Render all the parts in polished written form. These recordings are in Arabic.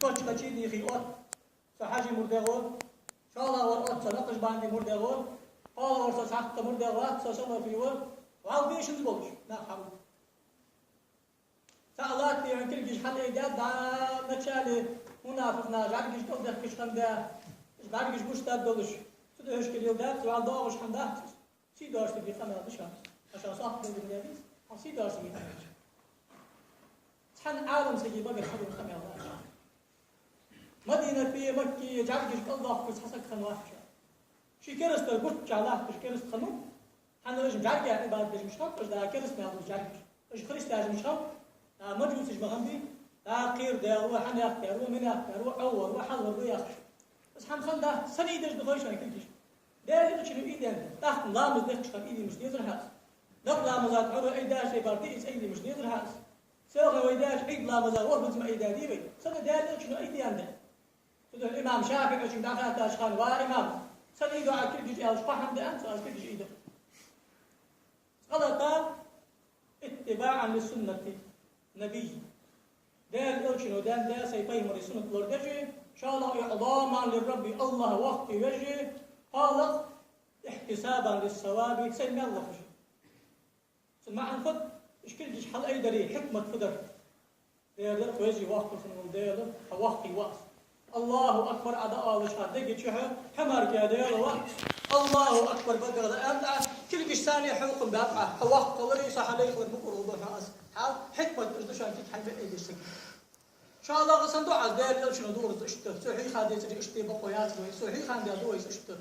كوتش كتشيدي خي أوت سحاجي مردغون شالا ورقت سنقش باندي مردغون قال ورسا سحقت مردغوات سوسما فيور وعاو بيش نزبوش لا حول سألات لي عن كل جيش حل إيداد دا نتشالي منافق ناجع جيش توضح كش خمدا بعد جيش بوش تاب دولش تدهش كل يوم داب سوال داغش حمدا سي دارش تبي خمدا بشام عشان صاحب بالنبي سي دارش تبي تحن عالم سجي بقى حلو خمدا مدينة في مكة جاب جيش الله كش حسك خنواش شي كرست قلت على كش كرست خنو حنا ليش جارك يعني بعد ليش مش خاطر ده كرست ما يعرفش جارك ايش خريست لازم مش خاطر مجلس مغمبي قير دارو حنا يختارو من يختارو عور وحلو وياخش بس حمصن ده سني دش دخوش انا كنتش ده اللي شنو ايدين تحت لامز دخش خب ايدي مش ديزر هاس دق لامزات عرو ايداش بارتي ايدي مش ديزر هاس سوغ ويداش عيد لامزات ورد ما ايدادي وي سنه ده اللي شنو ايدي عنده تقول الامام شافعي عشان دخل تاشخان وامام سني دو على كل جزء اصبح حمد انت كل جزء ايده غلط اتباعا للسنه نبي دال أرشنا دال دا سيفهم رسولة لردجي شاء الله إعظاما للرب الله وقت وجه قال احتسابا للثواب سيما الله خشي سمع عن فد إشكال جيش حل أي دري حكمة فدر دال وجه وقت سنو دال وقت وقت الله أكبر أداء وشهاد دقي شهر حمار كادال وقت الله أكبر بدر أمدع كل جيش ثاني حقوق بابعة وقت ولي صح عليه خلق بكر وضوح أس حكمة تردشان تتحل بأيدي السكين إن شاء الله صندوق على الدال شنو دور تشتر سوحي خادي تري اشتي بقويات سوحي خان دي دويس اشتر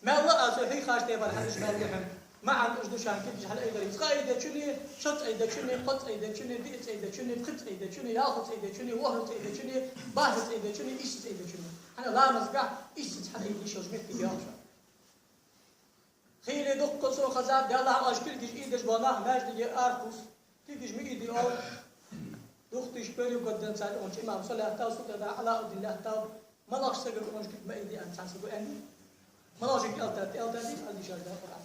ما الله سوحي خاش تي برحش ما لحم ما عند تردشان كيف على أيدي قايدة شنو شط أيدي شنو قط أيدي شنو ديت أيدي شنو خط أيدي شنو ياخذ أيدي شنو وهرت أيدي شنو باهت أيدي شنو إيش أيدي شنو أنا لا مزقع إيش تحل أيدي شو جمعت بياخذ خيلي دق سو خزاب دي الله أشكل جيش إيدش باناه ماجد جي أرقص كيفش ميدي أو دختش بيري قدام سال أونش إمام صلى الله عليه وسلم على أود الله تاب ما لاش سجل أونش كت ما إيدي أنت حسب أني ما لاش كألتات دي اللي شاهد القرآن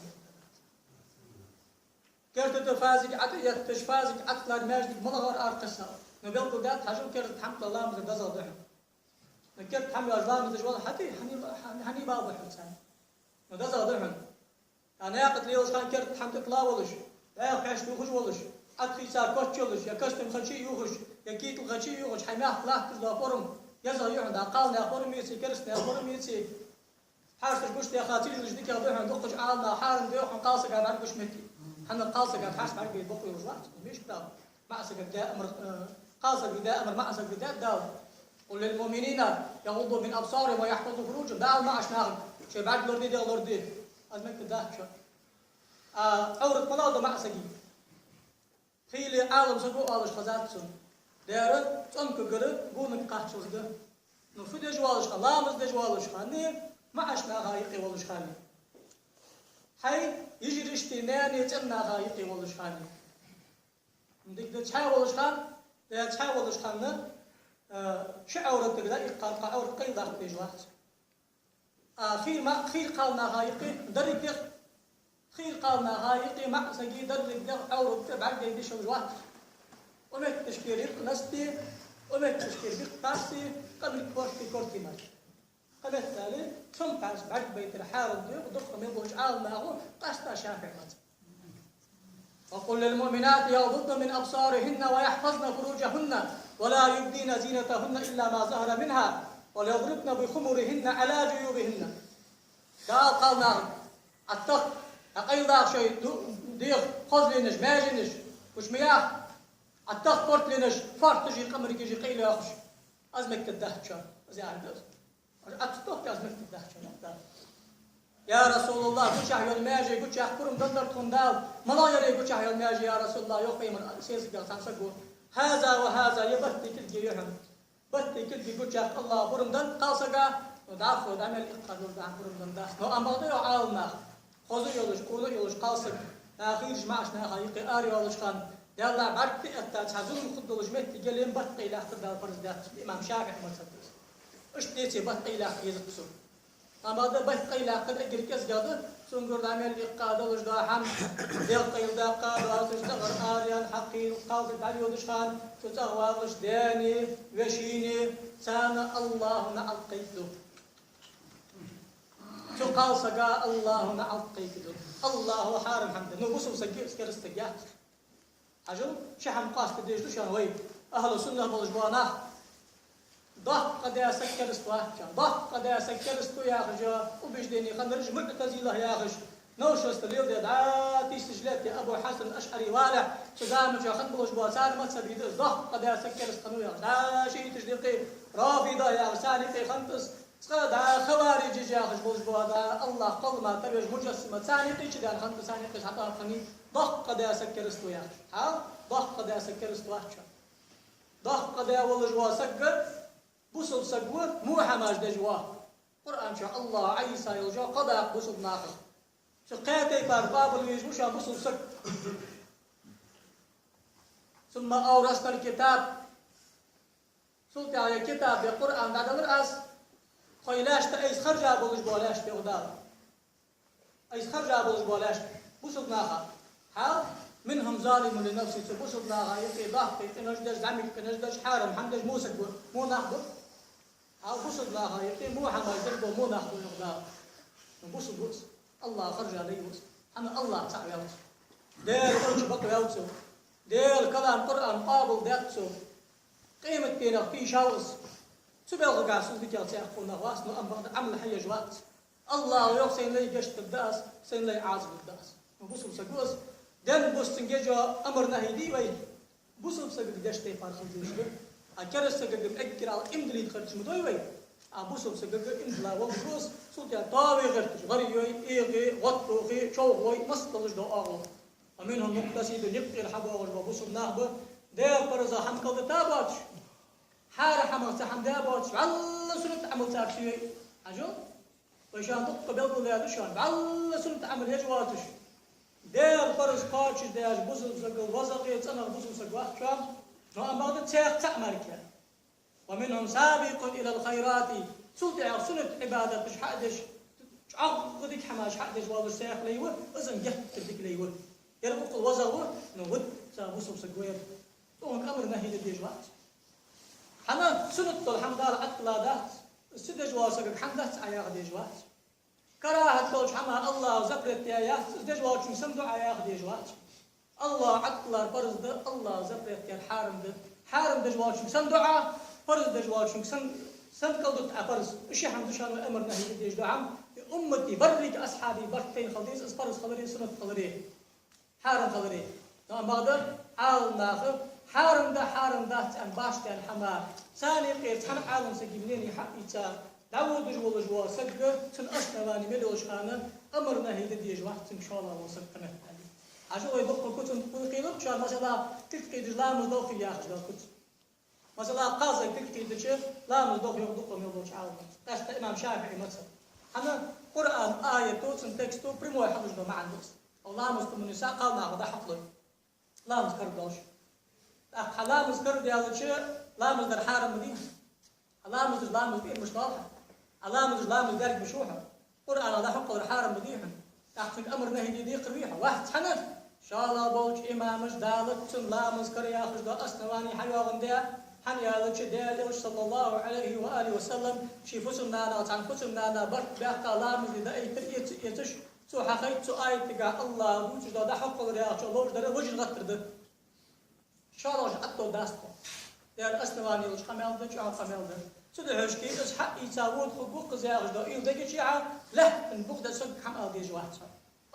كرت تفازك عتية تشفازك عتلا ماجد ما لغار أرقصها نبيل قدات حجو كرت حمد الله من الجزء ضحى كرت حمد الله من الجوال حتى حني بابا حسن الجزء ضحى أنا يقتل يوش كان كرت حمد الله ولش لا يخش يخش ولش أدخل سار كوش ولش يا كشتم خشي يخش يا كيت الخشي يخش حماه لا كذا فورم يزا يعند قالنا فورم يسي كرسنا فورم يسي حارس الجوش يا خاطر اللي جديك يا ضحى دقش عالنا حارم ديوح قاصق على عرق مشمتي حنا قاصق على حاسب عرق بقي وزوات مش كلام معسك دا أمر قاصق دا أمر معسك دا داو قل للمؤمنين يغضوا من أبصارهم ويحفظوا فروجهم دا ما عشناهم شيء بعد لوردي دا لوردي أزمك ده شو عورة ملاذ مع سجي خيلي عالم سجوا على خزات سن دارت تنك قرد بونك قحشوز ده نفيد جوالش الله مز جوالش خاني ما عشنا هاي والش خاني هاي يجي رشتينان يتنا هاي والش خاني مدك ده شاي والش خان ده شاي والش خاننا شعورة تقدر يقال عورة قيد ضغط بجوات خير ما خير قالنا هاي دري خير قالنا هاي مع سجي دري ده عورة بعد يدي شو الوقت ومك تشكيل نستي ومك تشكيل قاسي قبل كورتي مال قبل تالي ثم قاس بعد بيت الحارب ده وضخ من بوش عالنا قاستا شافع مات وقل للمؤمنات يغضضن من أبصارهن ويحفظن فروجهن ولا يبدين زينتهن إلا ما ظهر منها وليضربن بخمرهن على جيوبهن قال نعم التق أقيضا شيء ديغ خذ لنش ماجنش وش مياه التق قرت لنش فرت تجي قمر يجي قيل يا أخش أزمك تدهت شر زي عندس أتستوك أزمك تدهت شر يا رسول الله قلت شحيون ماجي قلت شحكرم دندر تندال ملا يري قلت شحيون ماجي يا رسول الله يوقي من سيسك سانسقون هذا وهذا يبتي كل جيهم بتي كل قلت شح الله برم دن قاصقا ودعفو دعمل إقادور دعم برم دن داس نو أمضي عالنا خذوا يولش قولوا يولش قاصق أخير جماعش نهايقي آري يولش خان يلا بعد أنت تحزون خد لجمت تجلين بتقي لا تقدر فرز ده الإمام شافعي ما تصدق إيش تيجي بتقي لا يزقسون أما ده بيت قيل قد أجر كيس قاده سنقول عمل قاده وجدا حم ديال قيل دا قاده وتشتغل آريان حقين قاده علي ودشان تتغوى وجداني وشيني سانا الله نعل قيده تقال سقا الله نعل قيده الله حارم حمد نبوسو سقي سكرستقيات عجل شحم قاس تديش دوشان وي أهل السنة بالجوانا ضح قد يسكر استواحشا ضح قد يسكر استو يا خجا وبجديني خنرج معتزله يا خج نوش استليل دي دعاتي سجلات يا أبو حسن أشعري والع سدام جا خن بالجوا سار ما تسبيد ضح قد يسكر استنو يا خج شيء تجديقي رافضة يا ساني في خنتس سقدا خوارج جا خج بالجوا دا الله قل ما تبيج مجسمة ساني تيجي دار خنتس ساني تيجي حتى خني ضح قد يسكر استو يا خج ها ضح قد يسكر استواحشا ضح قد يولجوا سكر بوسل سقوه مو حماج دجواه قرآن شاء الله عيسى يلجا قضاء بوسل ناقص شقيتي باب الويجو شا بوسل سق ثم أورثنا الكتاب سلطة على كتاب القرآن بعد مرأس خيلاش تأيس خرجا بولج بولاش بغداد أيس خرجا بولج بولاش بوسل ناقص حال منهم ظالم لنفسه بوسل ناقص يقي ضحكي نجدش زعمك نجدش حارم حمدش موسك مو ناخذ أو بوسد لا هاي مو حما يجربوا مو ناخذ الغداء بوسد بوس الله خرج عليه بوس أنا الله تعالى يوس دير كل شبك يوسو دير كلام قرآن قابل ديتسو قيمة بينا في شاوس سبيل قاس ودي جالس يأخذنا واس نو أمر عمل حي جوات الله يوسين لي جشت الداس سين لي عازب الداس بوسد سجوس دين بوس تنجيجا أمر نهي دي وي بوسد سجد جشت يفارخ الجيش أكرر سجد أكر على إمدلي خرج مدوي وي أبوسهم سجد إمدلا وبروس صوتي طاوي غرتش غريوي إيغي غطوخي شوغوي مستلج دو أغو ومنهم مقتصد يبقي الحبوغ وبوسهم نهبه دير برزا حمقل تاباتش حار حمل تحم داباتش بعلا سنة عمل تاكسيوي عجو ويشان دق بيلقوا ليادشان بعلا سنة عمل يجواتش دير برز قاتش دير بوسهم سجد وزقي تسنر بوسهم سجد شام فأمر تعمرك ومنهم سابق إلى الخيرات سلطع سنة عبادة مش حقدش عقدك حماش حقدش والله السياق ليوه إذن جهت تبدك ليوه يربق الوزغوه نود سابوسو سقوير طوهن أمر نهي لديجوات حنا سنة الحمد لله أطلادات السدج واسقك حمدت عياغ ديجوات كراهة تولش حما الله زبرت يا ياس السدج واسقك سمدو عياغ ديجوات الله عطلار فرز ده الله زبرت يا حارم دجوال شو سن دعاء فرز دجوال شو سن كل دعاء فرز إشي حمد شان الأمر نهي ديج دعاء أمتي برك أصحابي بركتين خلديس أسفرز خلري سنة خلري حارم خلري نعم بقدر عالم ناخذ حارم ده تأم باش تأم حمار ثاني قير تحن عالم سجبنيني حقيقة دعوة دجوال جوال سجر سن أشنواني مدوش خانة أمر نهي ديج واحد إن شاء الله وسكنه عشان يدق الكتب قيلوا شان مثلا تلقي دجلام الضوء يا أخي الكتب مثلا قاضي تلقي دجل لام الضوء يدق من الضوء عاون قاست إمام شافعي مثلا أنا قرآن آية توتن تكستو بريمو يحفظ به مع الناس الله مستم النساء قال ناخذ حفظه لا مذكر دوش لا مذكر ديال شيء لا مذكر حارم مدينة لا مذكر لا مذكر مش طالع لا مذكر لا مذكر بشوحة قرآن هذا حق الحارم مدينة تأخذ أمر نهي دي قريحة واحد حنف إن شاء الله بوج إمامش دالت سن لا مذكر ياخذ دو أسنواني حيوان ديا حن يالك ديالوش صلى الله عليه وآله وسلم شي فسمنا أنا وتعن فسمنا أنا برك بيحكى لا مذي دا يتش سو حقيت سو آية تقع الله بوج دا حق الرياض شو الله جدر وجه غتر ده إن شاء الله حتى داستو ديال أسنواني وش خميل ده شو خميل ده سدهش كي إس حق يساوون حقوق زياغ دا إيه دقيق شيعة له إن بقدر سد حمل ديج واحد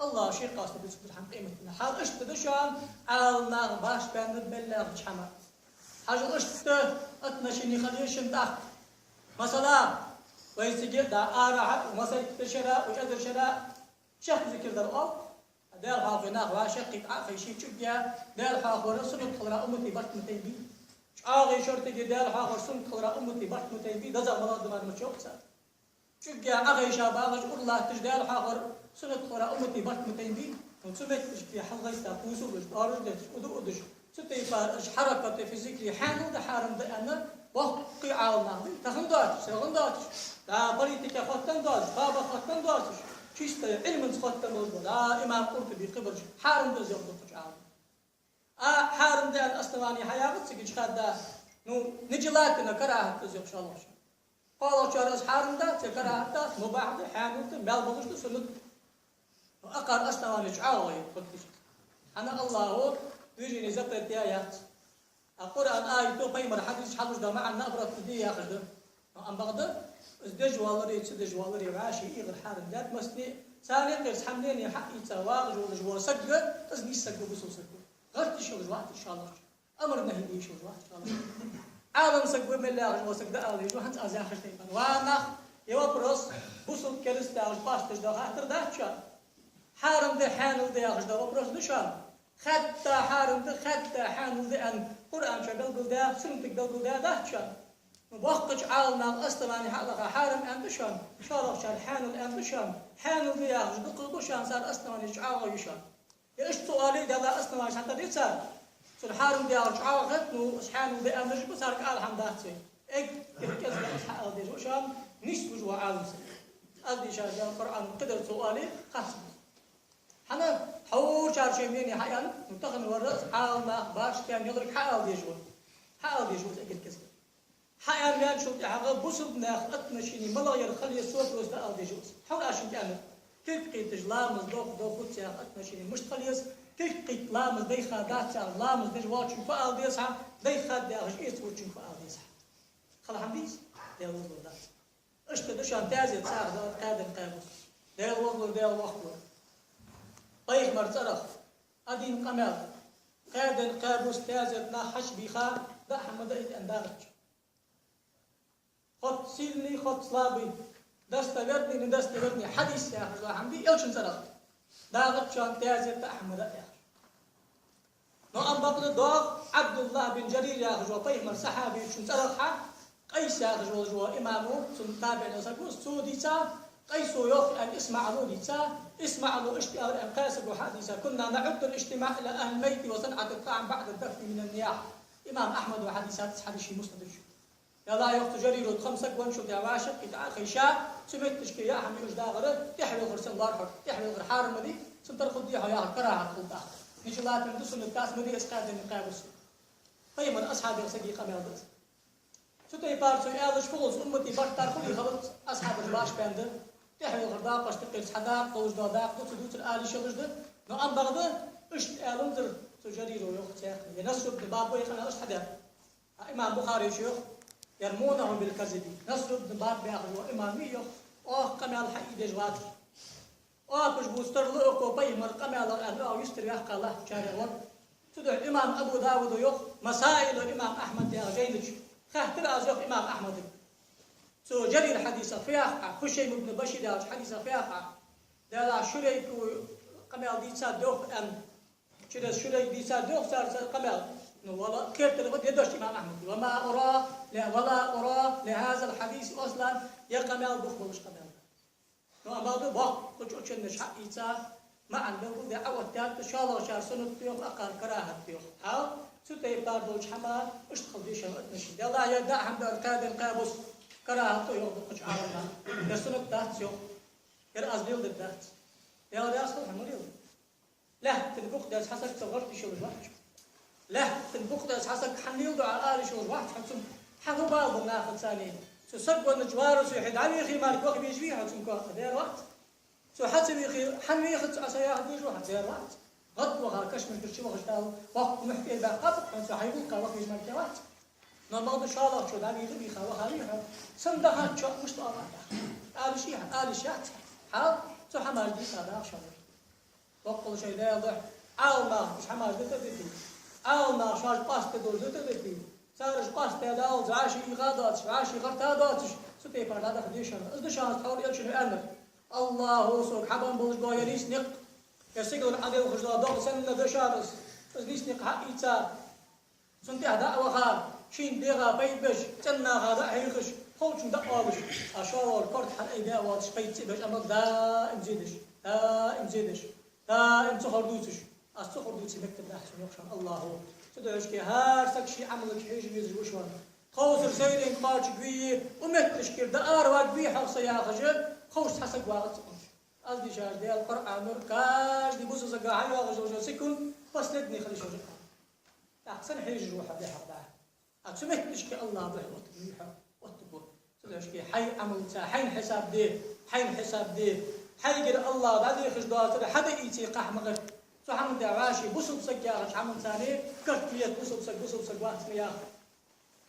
الله شيء قاصد بيسكت الحم قيمتنا حال اشتدشان عالنا باش بان بلغ حما حاجة اشت اتنشني خليش انتاخ مثلا ويسجل دا آرع ومثلا تشراء وجدر شراء شيخ ذكر در أو دير حافظنا واشق في شيء شجع دير حافظ سنة خلرا أمتي برت متيبي آغي شرطي دير حافظ سنة خلرا أمتي برت متيبي دزا مراد دمان مشوق سا شجع أغي شاباغش الله تجدير حافظ سنة خلرا أمتي برت متيبي وسمت في حلقة استاقوسو بش بارج دش ودو ودش ستيفار حركة فيزيكلي حانو ده حارم ده أنا وقي عالنا تخن داتش سخن داتش دا بوليتيكا ختن داتش بابا ختن داتش چیست علم ختن بود دا امام قرطبي قبرش حارم دز يقطع عالم حارم ده الاستواني حياة تسجل خدا نو نجلاتنا كراهة دز يقش الله قالوا شارس حارم ده تكراهة مباح ده حامل ده مال بقش ده سنة أقار استواني عالي قدش أنا الله يجيني ذكرت يا يات القرآن آية بيمر حديث حدث ده مع النبرة دي يا أخي أم بغدا ازدج والري تدج والري عاشي إغر حارم ذات مسني ثاني قرص حملين يا حقي تواغج ولا سجل تزني سجل بسوا سجل غرت شو الوقت إن شاء الله أمرنا هدي شو الوقت إن شاء الله عالم سجل من الله وسجل آلي جو هنت أزياء خشتين وانا يوبرس بسوا كريستا باستش ده خاطر ده شان حارم ده حانل ده ياخذ ده وبرس نشان حتى حارم ده حتى حانل ده أن قرآن شغل ده سنتك ده شان وقت عالنا أستماني حلقة حارم أنتشان شارع شان حانل أنتشان حانل ده ياخذ دقيقة شان صار أستماني شعار يشان إيش سؤالي ده لا أستماني حتى ده صار صار حارم ده ياخذ شعار غتنو حانل ده أنتش بصار كالحم ده تي إيه كذا أصحاب ده شان نسبة جوا عالم أدي شان القرآن قدر سؤالي خاص أنا حور شار شيء مني حيان منتخب الورث حالنا باش كان يدرك حال ديجوا أكيد كذا حيان كان شو تعرف بوسب ناخذ مشيني ملا يرخلي الصوت روز ده ديجوا حول عشان كأنه كيف قيت لامز دوخ تاخذ مشيني مش خليص كيف قيت لامز دي خادات لامز دي جوات شو فعل ديسها دي خاد ده إيش وش شو فعل ديسها خلا حمديس ده الوضع ده اشتدش عن تازي تصار ده قادر قابوس ده الوضع ده الوضع طيب مرترخ أدين قمال قادن قابوس تازتنا حش بيخا ده حمد إيد أندارج خد سيلني خد صلابي دستغرني حديث يا أخي حمدي يلشن ترخ ده غتشان تازت أحمد يا أخي نو أم بقل دوغ عبد الله بن جرير يا أخي طيب مر صحابي شن ترخ قيس يا أخي جوا إمامه سنتابع نسكوس سودي قيسو يوخ أن اسمع له اشتهار أن قاسب حديثا كنا نعد الاجتماع إلى أهل الميت وصنعة الطعام بعد الدفن من النياح إمام أحمد وحديثات حديث مسند الشو يلا يوخ تجرير خمسك وانشد يا باشا إتعال خيشاء سمت تشكي يا حمي وجدا غرد تحوي غرسن بارحر تحوي غر حارم مدي سنتر خديها يا كراها خلطة نجلات من دسن الكاس مدي اسقاد النقابس طيب من أصحاب يغسقي قميل دس ستي بارسو يالش فلوس أمتي بارتار خلي خلط أصحاب الباش باندر تحوي غرداق اشتقل حداق قوش داداق دوت الآلي شغش ده نو أم بغده اشت آلندر تجرير ويوخ تياخ ينسب ببابو يخنا اشت حدا إمام بخاري شيخ يرمونه بالكذب نسب بباب بياخذ وإمامي يوخ قمال حقي دجوات كش بوستر لوكو بيمر قمال أو يستر يحقى الله شارع ور تدع الإمام أبو داود يوخ مسائل الإمام أحمد يا جيدج خاطر أزوخ إمام أحمد سو جرير حديث فياقع خشيم بن بشير يا حديث فياقع ده شريك قمال ديسا دوخ أم شريك ديسا دوخ صار قمال ولا كيف تلقى يدوش إمام أحمد ولا أرى لهذا الحديث أصلا يا قمال دوخ مش قمال نو أمادو بق كل شيء نش حقيقة مع البلد ده أول تالت إن شاء الله شهر سنة تيوم أقل كراهة تيوم حاول ستة باردوش حما اشتغل ديش نشيد يلا يدع حمد القادم قابوس كراهة تيوم بقش عارنا يسنة تحت يوم يرأزليل الدات يا ولي أصلا حمريل لا تنبوق ده حسك تغرت شو الوقت لا تنبوق ده حسك حنيل ده على شو الوقت حسم حنو بعض ناخذ ثاني سو النجوار سو يحد علي أخي مالك وقت بيجي حسم كوا ده وقت سو حسب يخي حن يخد عسايا بيجي واحد زي الوقت غد وها كشمل برشي وغشتاو وقت محكي بقى قبل سو حيقول كوا وقت بيجي مالك وقت نماذج إن شاء الله شو ده بيجي بيخا وخليها سندها شو مش طالع آل شيء حال سو حمال دي هذا شغل وقل شيء ده يضح عالما مش حمال ده تبدي عالما شاش باست دول ده تبدي سارش باست ده أو زعاشي غاداتش عاشي غرتاداتش ستي بعد هذا خديشان إذا حاول يمشي أمر الله سوق حبان بولش بايريس نق يسيقون عدل خجلا دق سنة دشارس إذا نق حقيقة سنتي هذا وخار شين ديغا بيبش تنا هذا هيخش خوش دقالش أشار كرت حن إيدا واتش بيت بش أما دائم زيدش دائم تخردوتش أستخردوتش مكتب لحسن يخشى الله تدعوش كي هار سكشي عملك حيج بيزج وشوان خوصر سيرين قارش قوي ومتش كرده أروى قوي حفصة يا خجل خوش حسك واغت قصدي شاش دي القرآن كاش دي بوسو زقا حيوة غجل سكون بس لدني خلي شوجك أحسن حيج روحه دي حربها أتسمتش كي الله بحوة تبيحه واتبوه سلوش كي حي عمل تا حين حساب دي حين حساب دي حي قر الله بعد يخش دواتر حدا إيتي قح مغر سو حمل دي عواشي بوسو بسك يا غش حمل ثاني كرتية بوسو بسك واحد مياه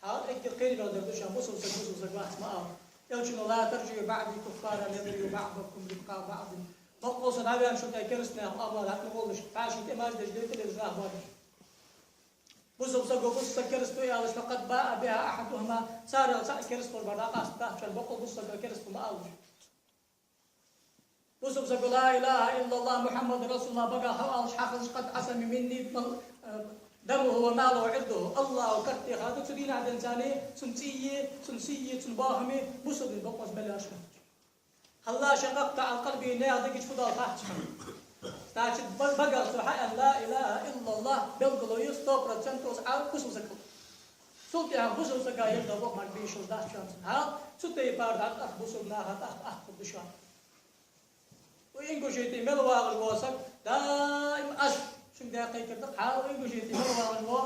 حال اكتر قيل لو دردوش بوسو بسك واحد ما يوجد لا ترجع بعدي كفارا ليضرب بعضكم رفقا بعض مقوص هذا شو تكرسنا الله لا تقولش عاشي تماج دجدت الإزراه واضح بوسو بوسو كرستو يا الله فقد باء بها أحدهما صار كرستو البرداقة استاهش البقل بوسو كرستو ما أوش بوسو لا إله إلا الله محمد رسول الله بقى حوالش حافظ قد عسم مني دمه وماله وعرضه الله كرتي هذا تدين عند إنساني سنسية سنباهمي بوسو بقوس بلاش هلا شققت على قلبي نادق فضل تحت تاجد بقى سبحان لا إله إلا الله بلقلو يستوب رتشنتوس على بوسو زكو سلطي عن بوسو زكا يبدأ بوك مال بيشوز ده شمس ها سلطي بارد عن بوسو ناها أخذ بشوان وإنكو شيتي ملوا الواسك دائم أشف شو بدي أقول كده حاول إنكو شيتي ملوا الوا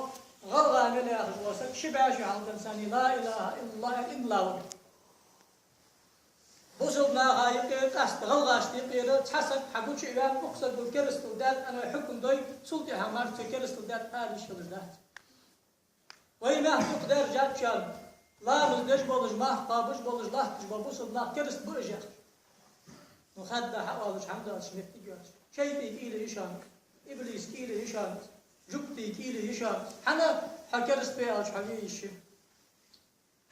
غلغة من يا الواسك شبع شو عند إنساني لا إله إلا الله إلا الله بوسو ناها يبقى قاست غلغة اشتيقي تحسب حقول شيء بان أقصد بالكرستو دات أنا حكم دوي سلطي حمار في كرستو دات آلي شغل دات وإما تقدر جات شال لا مزدش بولج ما طابش بولج لا تجبر بوسو ناها كرست برجع وخد حوالش حمد الله شنو تجوز شيطي كيله يشان إبليس كيله يشان جبتي كيله يشان حنا حكرست بيا اش حبيش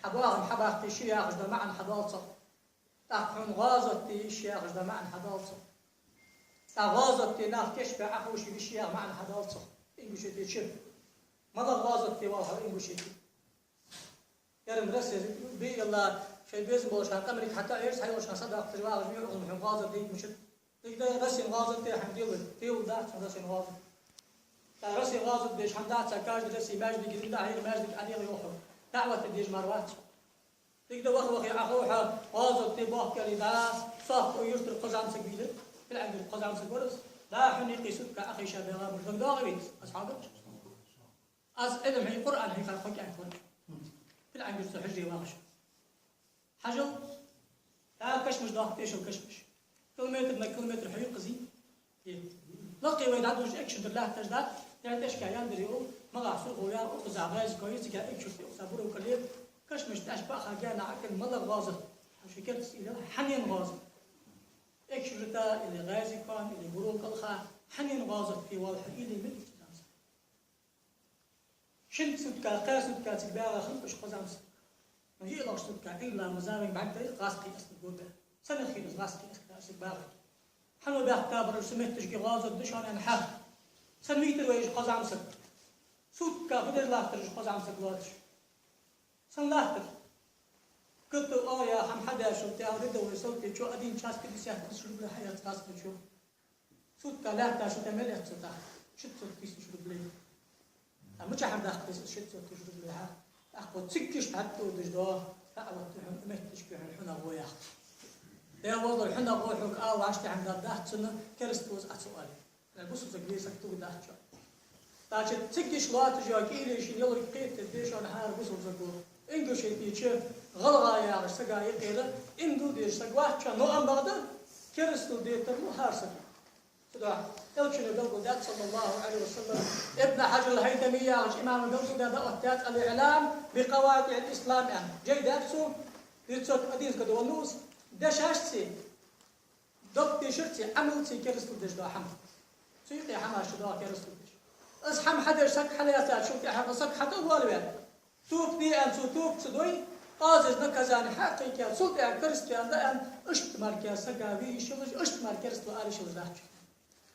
حباهم حباختي شي ياخذ ده معن حدالصه تاخن غازتي شي ياخذ ده معن حدالصه غازتي ناخ كشبه اخوشي بشي ياخذ معن حدالصه انجوشي تشب ماذا غازتي والله انجوشي يرم رسل بي الله شيء بيزن بولشان قمرك حتى يرس حيوش صدق تجوال جميع من غازة دي مش تقدر رسم غازة تي حمديله تيو دات رسم غازة رسم غازة ديش حمدات سكاج رسم ماجد جديد ده هي ماجد عليه يوحو دعوة ديش مروات تقدر وخ أخوها غازة تي بوح كلي داس صاف ويشتر قزام سكبيله في العند القزام سكورس لا حني قيسك أخي شباب من داغبيت أصحابك أز إذا هي قرآن هي خلقك أكون في العند الحجي واغش حجر تعال كشمش ضاق ايش الكشمش كيلومتر حيو قزي لقي وين عدوش اكشن بالله تجداد يعني ايش كان دريو ما غاصو غويا وخزع غاز كويس كا اكشن صبر وكليب كشمش اشباح حاجه عقل ملا غازه شكلت الى حنين غازه اكشن تا اللي غازي كان اللي بروك الخا حنين غازه في واضح الى من شنت سكا قاسد كاتك بها خلفش قزامس نجي لو شتوك إلا مزامي بعد غاسقي أستقول به سنة خير غاسقي أستقبال حلو بيختبر سمعت تشجي غاز الدشان أنا حق سنويت ويش قزام سك سوت كافر لا ترج قزام سك واتش سن لا تر كنت يا هم حدا شو تعرض وصلت شو أدين شاس كده سياق تشرب له حياة خاص بشو سوت كلا تاشو تعمل اختطاف شت صوت كيس تشرب له مش حد أخذ شت صوت تشرب له أخذ سكش حتى ودجداه فأوت مهتش كهن حنا غويا يا والله الحنا غويحك وعشت عند الدهت سنة كرستوس أسؤالي البوس زكبي سكتو دهت شو تاجت سكش لا تجاكي ليش يلا قيت الديش أنا حار بوس زكبو إنجو شيء تيجي غلغا يا عرش سجاي كيلا إندو ديش سجوات شو نو أم بعده كرستو ديتر مو هارسك تدعى يلشن البلغودات صلى الله عليه وسلم ابن حجر الهيثمي يا إمام البلغودات أتات الإعلام بقواعد الإسلام يعني جاي داتسو ديتسوت أدينس كدو النوس دشاشتي دكتي شرتي عملتي كرستو ديش دا حم سيقي حماش دا كرستو ديش أصحم حدا سك حلياتات شوفي حدا سك حدا والوان توب دي أن توب سدوي قازز نكزان حقيقة سلطة عن كرستو أن أشت مركز سكابي شلج أشت مركز لآلي شلج داتش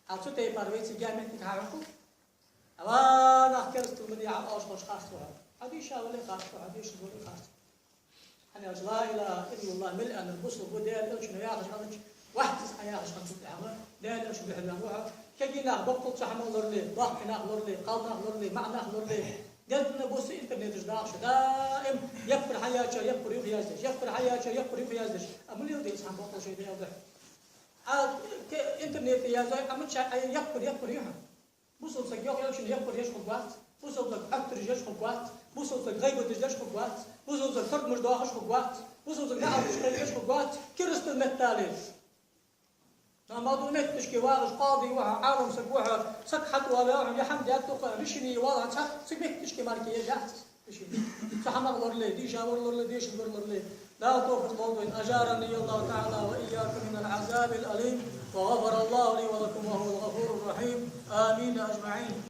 عطوا تي بارويتي جامعة تكعرفوا أوانا كرستو مدي عم أوش خاصوا حديشة ولا خاصوا حديشة ولا خاصوا أنا لا إله إلا الله ملء أن البصر بدال إيش نياقش هذا واحد سياقش خمسة عام دال إيش بيحب يروح كجينا بقول صح نظر لي ضحك نظر لي قال نظر لي معنى نظر لي قلت بوس انترنت داخش دائم يكبر حياته يكبر يخيازش يكبر حياته يكبر يخيازش أمل يودي إسحام بقول شيء ده عاد انترنت يا زي أمل شيء يكبر يهم بوصل سجيق يمشي يكبر يشخب وقت بوصل لك أكتر يشخب وقت بوصل لك غيبة يشخب وقت بوصل لك فرد مش داخش خب وقت بوصل لك نعم يشخب وقت كرست المثالث ما دونت تشكي واغش قاضي وها عالم سقوها سكحت ولا يا حمد يتوقع رشني ولا سكبك تشكي مالكي يا جات رشني سحنا غور لي دي شاور لي ديش غور لي لا توفق قولين أجارني الله تعالى وإياكم من العذاب الأليم وغفر الله لي ولكم وهو الغفور الرحيم آمين أجمعين.